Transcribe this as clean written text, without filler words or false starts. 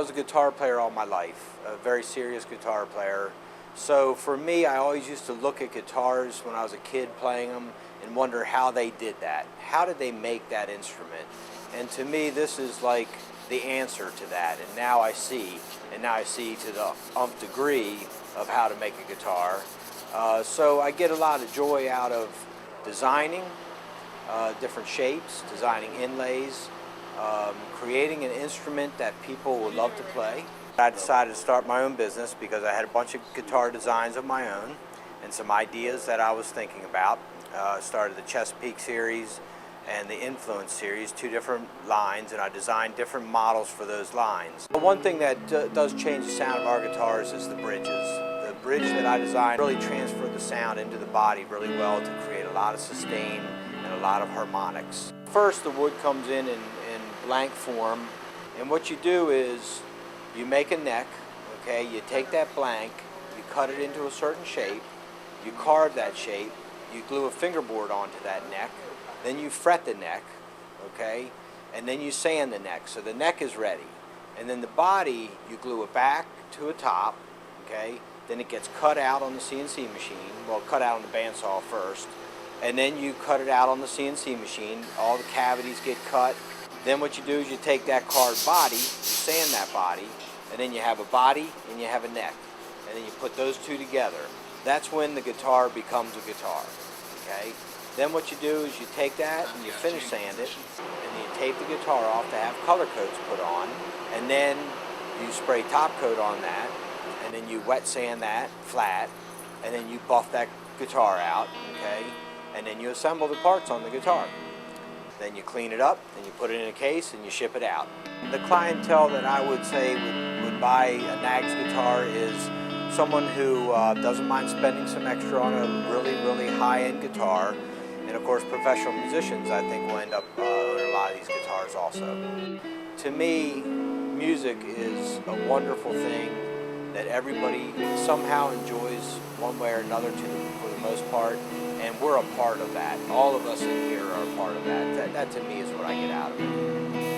I was a guitar player all my life, a very serious guitar player. So for me, I always used to look at guitars when I was a kid playing them and wonder how they did that. How did they make that instrument? And to me, this is like the answer to that. And now I see to the nth degree of how to make a guitar. So I get a lot of joy out of designing different shapes, designing inlays, creating an instrument that people would love to play. I decided to start my own business because I had a bunch of guitar designs of my own and some ideas that I was thinking about. Started the Chesapeake series and the Influence series, two different lines, and I designed different models for those lines. But one thing that does change the sound of our guitars is the bridges. The bridge that I designed really transferred the sound into the body really well to create a lot of sustain and a lot of harmonics. First, the wood comes in blank form, and what you do is you make a neck, okay? You take that blank, you cut it into a certain shape, you carve that shape, you glue a fingerboard onto that neck, then you fret the neck, okay? And then you sand the neck, so the neck is ready. And then the body, you glue it back to a top, okay? Then it gets cut out on the CNC machine, well, cut out on the bandsaw first, and then you cut it out on the CNC machine, all the cavities get cut. Then what you do is you take that carved body, you sand that body, and then you have a body and you have a neck. And then you put those two together. That's when the guitar becomes a guitar, okay? Then what you do is you take that and you finish sand it, and you tape the guitar off to have color coats put on, and then you spray top coat on that, and then you wet sand that flat, and then you buff that guitar out, okay? And then you assemble the parts on the guitar. Then you clean it up, and you put it in a case, and you ship it out. The clientele that I would say would buy a Knaggs guitar is someone who doesn't mind spending some extra on a really, really high-end guitar. And of course, professional musicians, I think, will end up owning a lot of these guitars also. To me, music is a wonderful thing that everybody somehow enjoys one way or another for the most part. And we're a part of that. All of us in here are a part of that. That to me is what I get out of it.